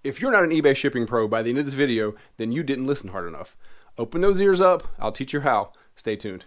If you're not an eBay shipping pro by the end of this video, then you didn't listen hard enough. Open those ears up. I'll teach you how. Stay tuned.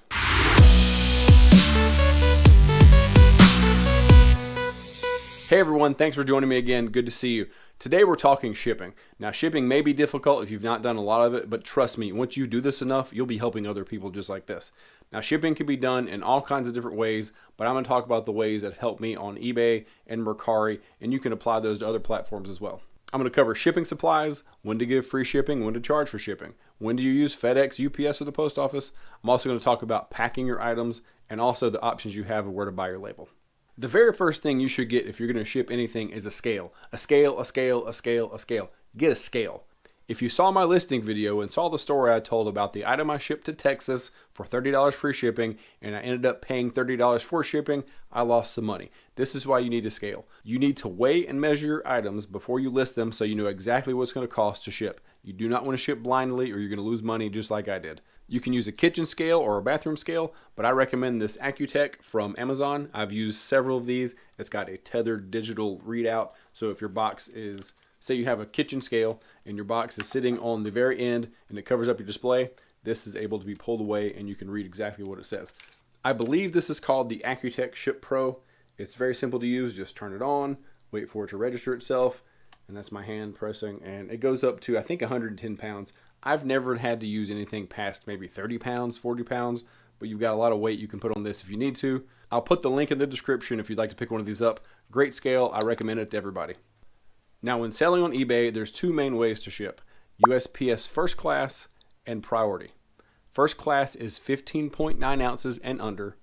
Hey everyone, thanks for joining me again. Good to see you. Today we're talking shipping. Now shipping may be difficult if you've not done a lot of it, but trust me, once you do this enough, you'll be helping other people just like this. Now shipping can be done in all kinds of different ways, but I'm going to talk about the ways that have helped me on eBay and Mercari, and you can apply those to other platforms as well. I'm going to cover shipping supplies, when to give free shipping, when to charge for shipping, when do you use FedEx, UPS, or the post office. I'm also going to talk about packing your items and also the options you have of where to buy your label. The very first thing you should get if you're going to ship anything is a scale. A scale, a scale, a scale, a scale. Get a scale. If you saw my listing video and saw the story I told about the item I shipped to Texas for $30 free shipping and I ended up paying $30 for shipping, I lost some money. This is why you need a scale. You need to weigh and measure your items before you list them so you know exactly what it's going to cost to ship. You do not want to ship blindly or you're going to lose money just like I did. You can use a kitchen scale or a bathroom scale, but I recommend this Accuteck from Amazon. I've used several of these. It's got a tethered digital readout, so if your box is, say you have a kitchen scale and your box is sitting on the very end and it covers up your display, this is able to be pulled away and you can read exactly what it says. I believe this is called the Accuteck ShipPro. It's very simple to use. Just turn it on, wait for it to register itself, and that's my hand pressing, and it goes up to I think 110 pounds. I've never had to use anything past maybe 30 pounds, 40 pounds, but you've got a lot of weight you can put on this if you need to. I'll put the link in the description if you'd like to pick one of these up. Great scale. I recommend it to everybody. Now, when selling on eBay, there's two main ways to ship: USPS First Class and Priority. First Class is 15.9 ounces and under.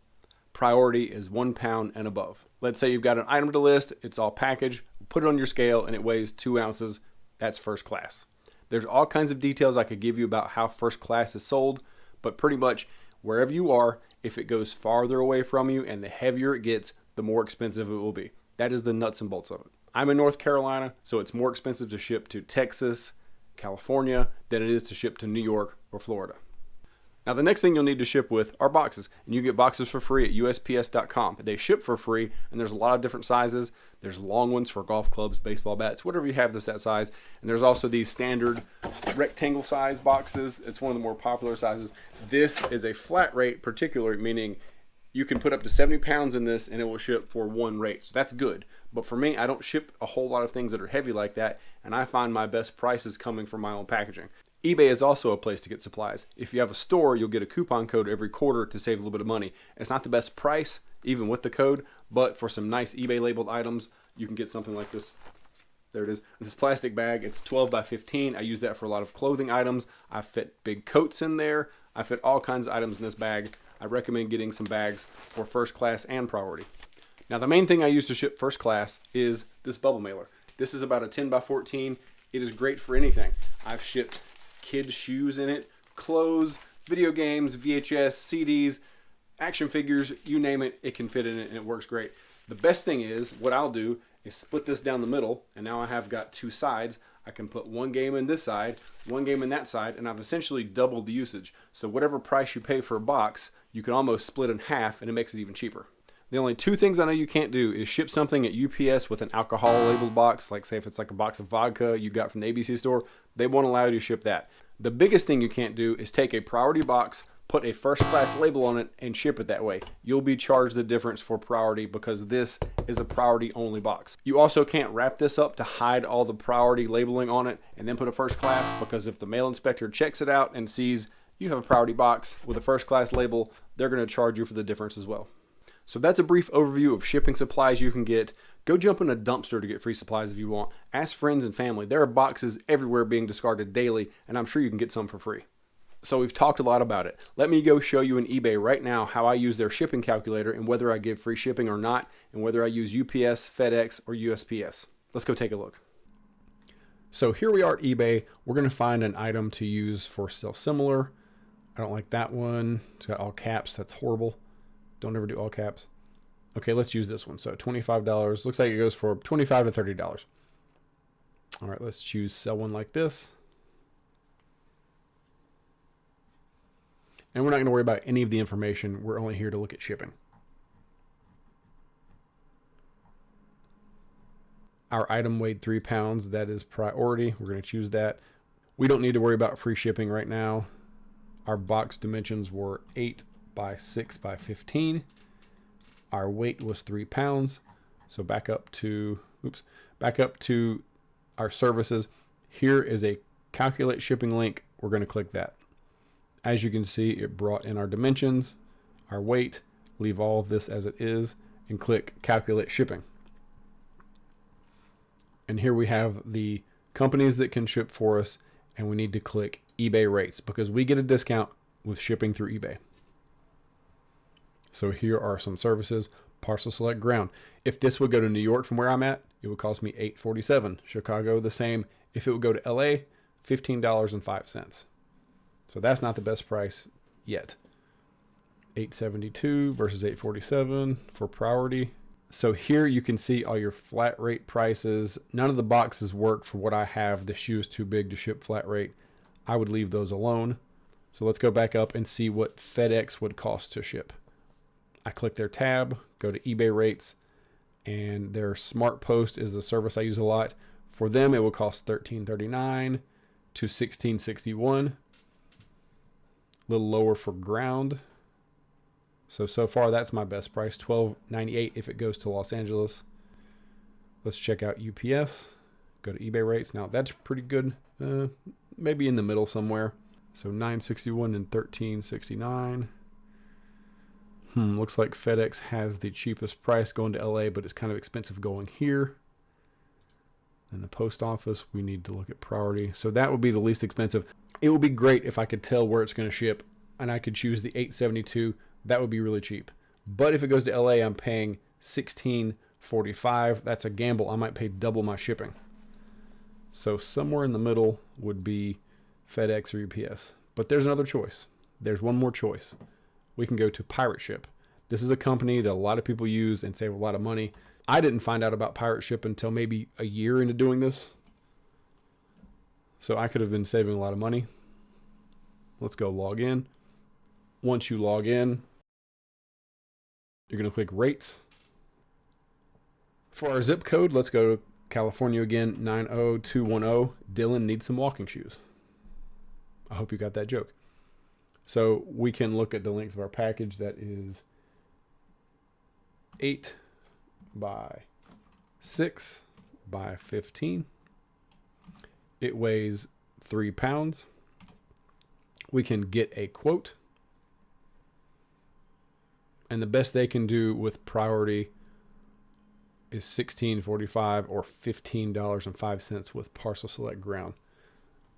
Priority is 1 pound and above. Let's say you've got an item to list, it's all packaged, put it on your scale and it weighs 2 ounces. That's First Class. There's all kinds of details I could give you about how First Class is sold, but pretty much wherever you are, if it goes farther away from you and the heavier it gets, the more expensive it will be. That is the nuts and bolts of it. I'm in North Carolina, so it's more expensive to ship to Texas, California, than it is to ship to New York or Florida. Now the next thing you'll need to ship with are boxes, and you get boxes for free at USPS.com. They ship for free, and there's a lot of different sizes. There's long ones for golf clubs, baseball bats, whatever you have that's that size. And there's also these standard rectangle size boxes. It's one of the more popular sizes. This is a flat rate particular, meaning you can put up to 70 pounds in this and it will ship for one rate. So that's good. But for me, I don't ship a whole lot of things that are heavy like that, and I find my best prices coming from my own packaging. eBay is also a place to get supplies. If you have a store, you'll get a coupon code every quarter to save a little bit of money. It's not the best price, even with the code, but for some nice eBay labeled items, you can get something like this. There it is. This plastic bag, it's 12 by 15. I use that for a lot of clothing items. I fit big coats in there. I fit all kinds of items in this bag. I recommend getting some bags for First Class and Priority. Now the main thing I use to ship First Class is this bubble mailer. This is about a 10 by 14. It is great for anything. I've shipped kids' shoes in it, clothes, video games, VHS, CDs, action figures, you name it, it can fit in it and it works great. The best thing is, what I'll do is split this down the middle, and now I have got two sides. I can put one game in this side, one game in that side, and I've essentially doubled the usage. So whatever price you pay for a box, you can almost split in half and it makes it even cheaper. The only two things I know you can't do is ship something at UPS with an alcohol labeled box, like say if it's like a box of vodka you got from the ABC store, they won't allow you to ship that. The biggest thing you can't do is take a Priority box, put a First Class label on it, and ship it that way. You'll be charged the difference for Priority because this is a Priority only box. You also can't wrap this up to hide all the Priority labeling on it and then put a First Class, because if the mail inspector checks it out and sees you have a Priority box with a First Class label, they're going to charge you for the difference as well. So that's a brief overview of shipping supplies you can get. Go jump in a dumpster to get free supplies if you want. Ask friends and family. There are boxes everywhere being discarded daily, and I'm sure you can get some for free. So we've talked a lot about it. Let me go show you in eBay right now how I use their shipping calculator and whether I give free shipping or not, and whether I use UPS, FedEx, or USPS. Let's go take a look. So here we are at eBay. We're going to find an item to use for sell similar. I don't like that one. It's got all caps. That's horrible. Don't ever do all caps. Okay, let's use this one. So $25. Looks like it goes for $25 to $30. All right, let's choose sell one like this. And we're not going to worry about any of the information. We're only here to look at shipping. Our item weighed 3 pounds. That is priority. We're going to choose that. We don't need to worry about free shipping right now. Our box dimensions were 8 by 6 by 15. Our weight was 3 pounds. So back up to our services. Here is a calculate shipping link. We're going to click that. As you can see, it brought in our dimensions, our weight. Leave all of this as it is and click calculate shipping. And here we have the companies that can ship for us, and we need to click eBay rates because we get a discount with shipping through eBay. So here are some services. Parcel Select Ground. If this would go to New York from where I'm at, it would cost me $8.47. Chicago, the same. If it would go to LA, $15.05. So that's not the best price yet. $8.72 versus $8.47 for priority. So here you can see all your flat rate prices. None of the boxes work for what I have. The shoe is too big to ship flat rate. I would leave those alone. So let's go back up and see what FedEx would cost to ship. I click their tab, go to eBay rates, and their Smart Post is the service I use a lot. For them, it will cost $13.39 to $16.61. A little lower for ground. So far that's my best price, $12.98 if it goes to Los Angeles. Let's check out UPS. Go to eBay rates. Now that's pretty good, maybe in the middle somewhere. So $9.61 and $13.69. Looks like FedEx has the cheapest price going to LA, but it's kind of expensive going here. And the post office, we need to look at priority. So that would be the least expensive. It would be great if I could tell where it's going to ship and I could choose the $8.72. That would be really cheap. But if it goes to LA, I'm paying $16.45. That's a gamble. I might pay double my shipping. So somewhere in the middle would be FedEx or UPS. But there's another choice. There's one more choice. We can go to Pirate Ship. This is a company that a lot of people use and save a lot of money. I didn't find out about Pirate Ship until maybe a year into doing this. So I could have been saving a lot of money. Let's go log in. Once you log in, you're going to click rates. For our zip code, let's go to California again, 90210. Dylan needs some walking shoes. I hope you got that joke. So we can look at the length of our package. That is 8 by 6 by 15. It weighs 3 pounds. We can get a quote. And the best they can do with priority is $16.45 or $15.05 with Parcel Select Ground.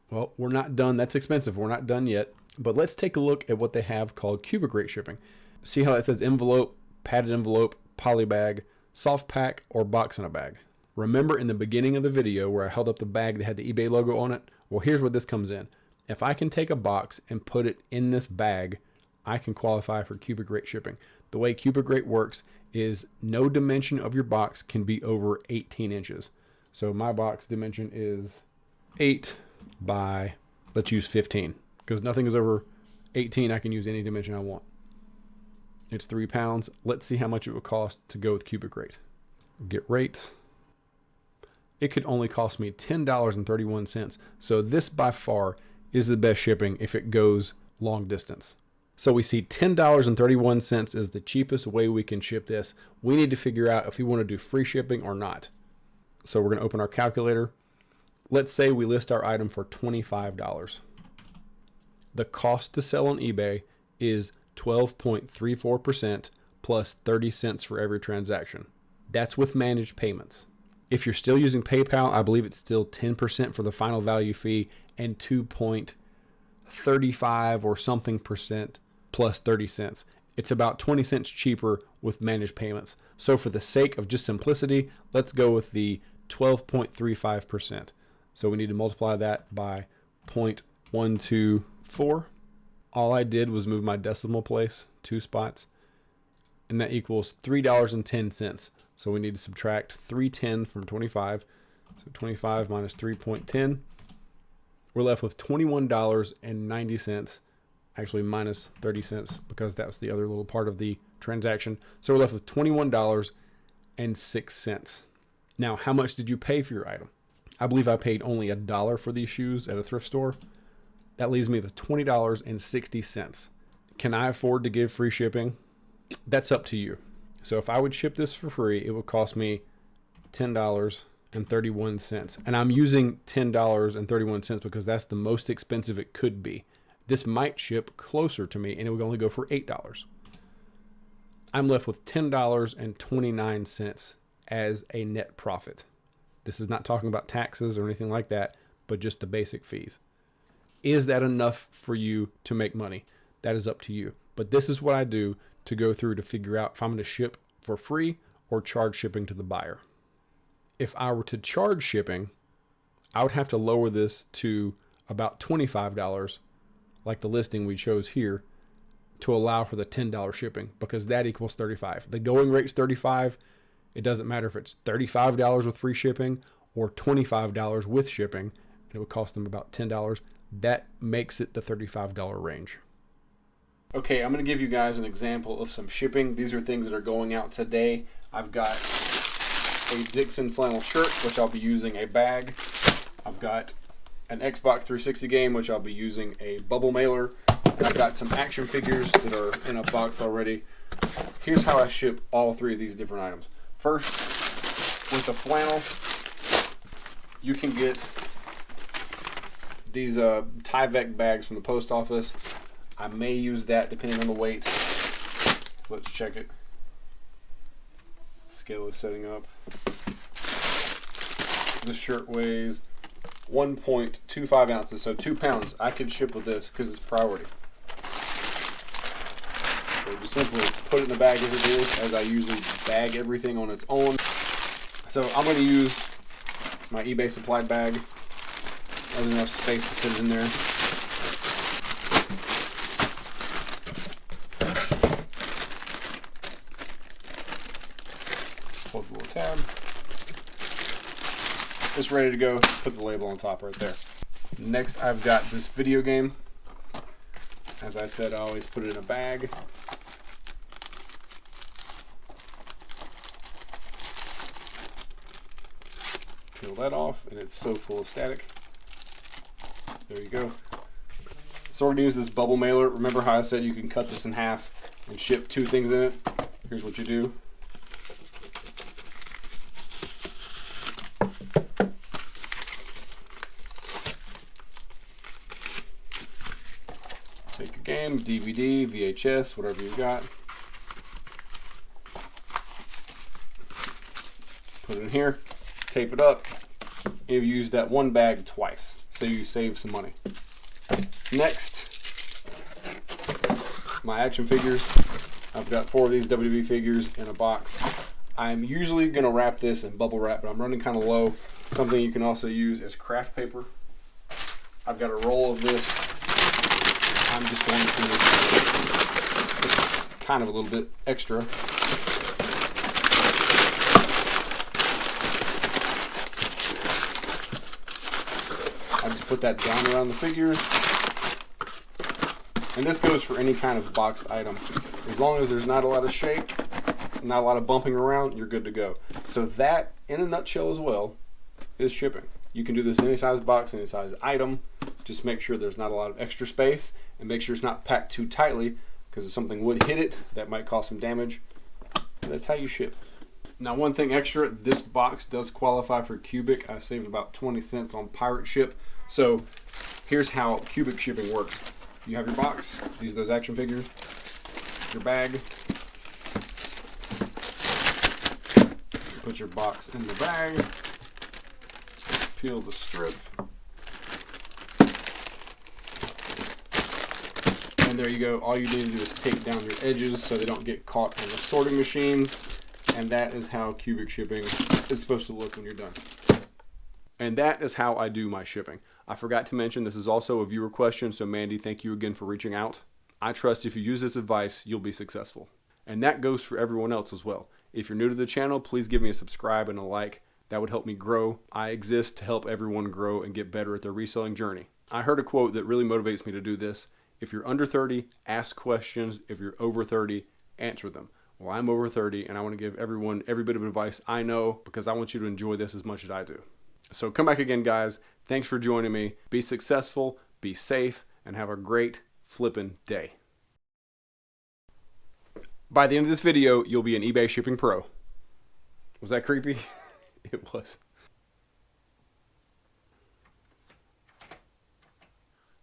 Well, we're not done. That's expensive. We're not done yet. But let's take a look at what they have called cubic rate shipping. See how it says envelope, padded envelope, poly bag, soft pack, or box in a bag. Remember in the beginning of the video where I held up the bag that had the eBay logo on it? Well, here's where this comes in. If I can take a box and put it in this bag, I can qualify for cubic rate shipping. The way cubic rate works is no dimension of your box can be over 18 inches. So my box dimension is 8 by, let's use 15. Because nothing is over 18, I can use any dimension I want. It's 3 pounds. Let's see how much it would cost to go with cubic rate. Get rates. It could only cost me $10.31. So this by far is the best shipping if it goes long distance. So we see $10.31 is the cheapest way we can ship this. We need to figure out if we want to do free shipping or not. So we're going to open our calculator. Let's say we list our item for $25. The cost to sell on eBay is 12.34% plus 30 cents for every transaction. That's with managed payments. If you're still using PayPal, I believe it's still 10% for the final value fee and 2.35 or something percent plus 30 cents. It's about 20 cents cheaper with managed payments. So for the sake of just simplicity, let's go with the 12.35%. So we need to multiply that by 0.124. All I did was move my decimal place 2 spots, and that equals $3.10. So we need to subtract 310 from 25. So 25 minus 3.10. We're left with $21.90, actually minus 30 cents because that's the other little part of the transaction. So we're left with $21.06. Now, how much did you pay for your item? I believe I paid only $1 for these shoes at a thrift store. That leaves me with $20.60. Can I afford to give free shipping? That's up to you. So if I would ship this for free, it would cost me $10.31. And I'm using $10.31 because that's the most expensive it could be. This might ship closer to me and it would only go for $8. I'm left with $10.29 as a net profit. This is not talking about taxes or anything like that, but just the basic fees. Is that enough for you to make money? That is up to you. But this is what I do to go through to figure out if I'm going to ship for free or charge shipping to the buyer. If I were to charge shipping, I would have to lower this to about $25, like the listing we chose here, to allow for the $10 shipping, because that equals $35. The going rate's $35. It doesn't matter if it's $35 with free shipping or $25 with shipping, and it would cost them about $10. That makes it the $35 range. Okay, I'm going to give you guys an example of some shipping. These are things that are going out today. I've got a Dixon flannel shirt, which I'll be using a bag. I've got an Xbox 360 game, which I'll be using a bubble mailer. And I've got some action figures that are in a box already. Here's how I ship all three of these different items. First, with the flannel, you can get these Tyvek bags from the post office. I may use that depending on the weight. So let's check it. Scale is setting up. This shirt weighs 1.25 ounces, so 2 pounds. I could ship with this because it's priority. So just simply put it in the bag as it is, as I usually bag everything on its own. So I'm going to use my eBay supplied bag. There's enough space to fit it in there. Hold the little tab. It's ready to go. Put the label on top right there. Next, I've got this video game. As I said, I always put it in a bag. Peel that off, and it's so full of static. There you go. So we're going to use this bubble mailer. Remember how I said you can cut this in half and ship 2 things in it? Here's what you do. Take a game, DVD, VHS, whatever you got. Put it in here, tape it up. You've used that one bag twice, so you save some money. Next, my action figures. I've got 4 of these WWE figures in a box. I'm usually going to wrap this in bubble wrap, but I'm running kind of low. Something you can also use is craft paper. I've got a roll of this. I'm just going to kind of a little bit extra. I just put that down around the figures. And this goes for any kind of boxed item. As long as there's not a lot of shake, not a lot of bumping around, you're good to go. So that, in a nutshell as well, is shipping. You can do this in any size box, any size item. Just make sure there's not a lot of extra space and make sure it's not packed too tightly, because if something would hit it, that might cause some damage. That's how you ship. Now, one thing extra, this box does qualify for cubic. I saved about 20 cents on Pirate Ship. So here's how cubic shipping works. You have your box, these are those action figures, your bag, put your box in the bag, peel the strip, and there you go. All you need to do is tape down your edges so they don't get caught in the sorting machines, and that is how cubic shipping is supposed to look when you're done. And that is how I do my shipping. I forgot to mention this is also a viewer question, so Mandy, thank you again for reaching out. I trust if you use this advice, you'll be successful. And that goes for everyone else as well. If you're new to the channel, please give me a subscribe and a like. That would help me grow. I exist to help everyone grow and get better at their reselling journey. I heard a quote that really motivates me to do this. If you're under 30, ask questions. If you're over 30, answer them. Well, I'm over 30 and I want to give everyone every bit of advice I know because I want you to enjoy this as much as I do. So come back again, guys. Thanks for joining me. Be successful, be safe, and have a great flipping day. By the end of this video, you'll be an eBay shipping pro. Was that creepy? It was.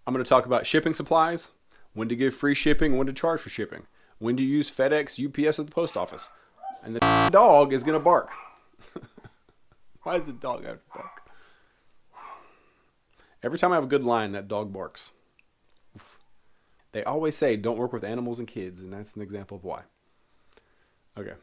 I'm going to talk about shipping supplies, when to give free shipping, when to charge for shipping, when to use FedEx, UPS, or the post office. And the dog is going to bark. Why does the dog have to bark? Every time I have a good line, that dog barks. They always say don't work with animals and kids, and that's an example of why. Okay.